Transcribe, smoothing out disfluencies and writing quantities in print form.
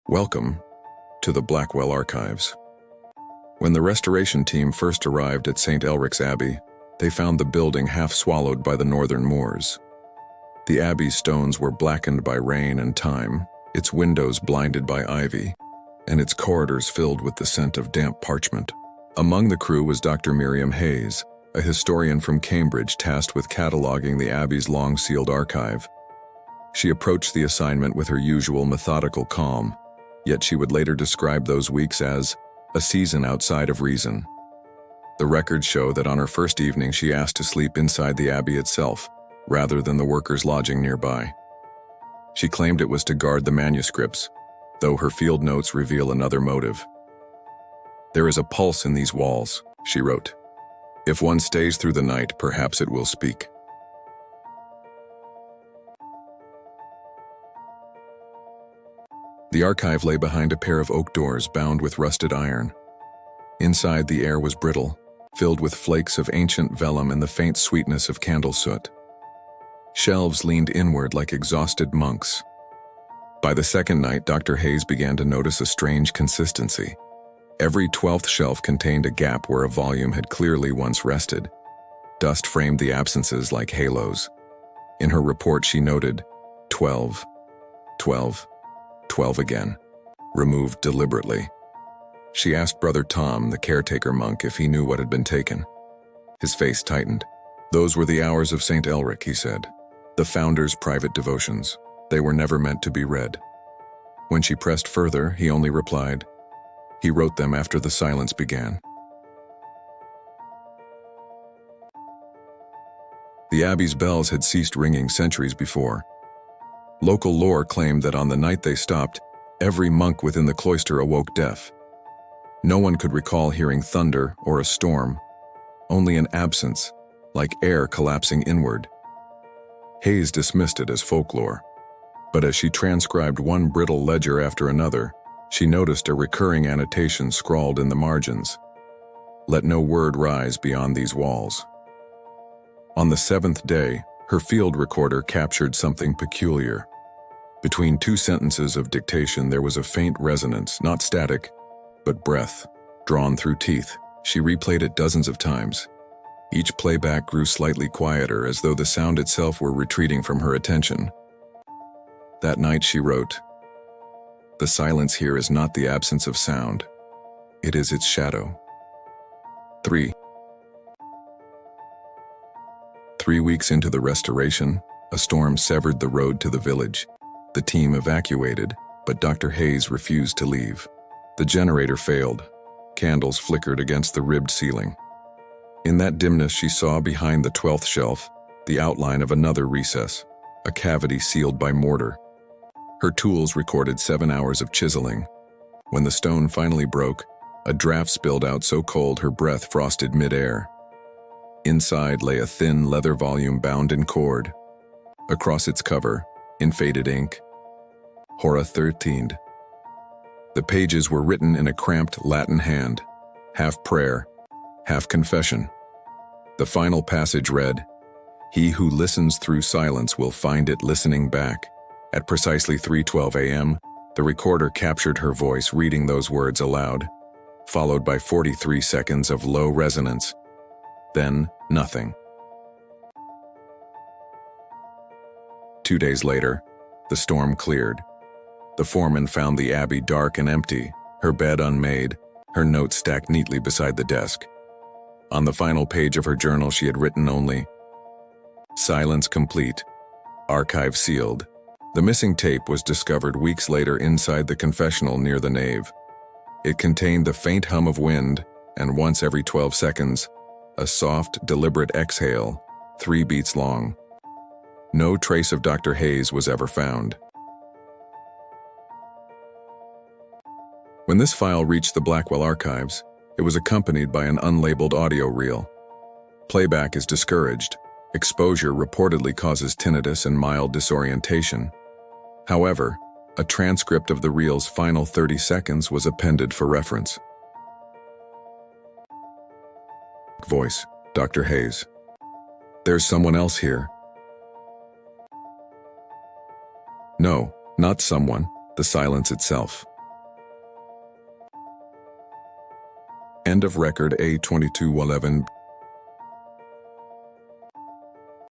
Welcome to the Blackwell Archives. When the restoration team first arrived at St. Elric's Abbey, they found the building half swallowed by the northern moors. The Abbey's stones were blackened by rain and time, its windows blinded by ivy, and its corridors filled with the scent of damp parchment. Among the crew was Dr. Miriam Hayes, a historian from Cambridge tasked with cataloging the Abbey's long-sealed archive. She approached the assignment with her usual methodical calm, yet she would later describe those weeks as a season outside of reason. The records show that on her first evening she asked to sleep inside the Abbey itself, rather than the workers' lodging nearby. She claimed it was to guard the manuscripts, though her field notes reveal another motive. "There is a pulse in these walls," she wrote. "If one stays through the night, perhaps it will speak." The archive lay behind a pair of oak doors bound with rusted iron. Inside, the air was brittle, filled with flakes of ancient vellum and the faint sweetness of candle soot. Shelves leaned inward like exhausted monks. By the second night, Dr. Hayes began to notice a strange consistency. Every 12th shelf contained a gap where a volume had clearly once rested. Dust framed the absences like halos. In her report, she noted, 12, 12, 12 again, removed deliberately. She asked Brother Tom, the caretaker monk, if he knew what had been taken. His face tightened. "Those were the hours of St. Elric," he said. "The founder's private devotions. They were never meant to be read." When she pressed further, he only replied, "He wrote them after the silence began." The Abbey's bells had ceased ringing centuries before. Local lore claimed that on the night they stopped, every monk within the cloister awoke deaf. No one could recall hearing thunder or a storm, only an absence, like air collapsing inward. Hayes dismissed it as folklore, but as she transcribed one brittle ledger after another, she noticed a recurring annotation scrawled in the margins: "Let no word rise beyond these walls." On the seventh day, her field recorder captured something peculiar. Between two sentences of dictation, there was a faint resonance, not static, but breath, drawn through teeth. She replayed it dozens of times. Each playback grew slightly quieter, as though the sound itself were retreating from her attention. That night she wrote, "The silence here is not the absence of sound. It is its shadow." 3 weeks into the restoration, a storm severed the road to the village. The team evacuated, but Dr. Hayes refused to leave. The generator failed. Candles flickered against the ribbed ceiling. In that dimness, she saw behind the 12th shelf the outline of another recess, a cavity sealed by mortar. Her tools recorded 7 hours of chiseling. When the stone finally broke, a draft spilled out so cold her breath frosted mid-air. Inside lay a thin leather volume bound in cord. Across its cover, in faded ink, Hora 13. The pages were written in a cramped Latin hand, half prayer, half confession. The final passage read, "He who listens through silence will find it listening back." At precisely 3:12 a.m., the recorder captured her voice reading those words aloud, followed by 43 seconds of low resonance. Then, nothing. 2 days later, the storm cleared. The foreman found the Abbey dark and empty, her bed unmade, her notes stacked neatly beside the desk. On the final page of her journal, she had written only, "Silence complete. Archive sealed." The missing tape was discovered weeks later inside the confessional near the nave. It contained the faint hum of wind, and once every 12 seconds, a soft, deliberate exhale, 3 beats long. No trace of Dr. Hayes was ever found. When this file reached the Blackwell Archives, it was accompanied by an unlabeled audio reel. Playback is discouraged. Exposure reportedly causes tinnitus and mild disorientation. However, a transcript of the reel's final 30 seconds was appended for reference. Voice, Dr. Hayes. "There's someone else here." "No, not someone, the silence itself." End of record A2211.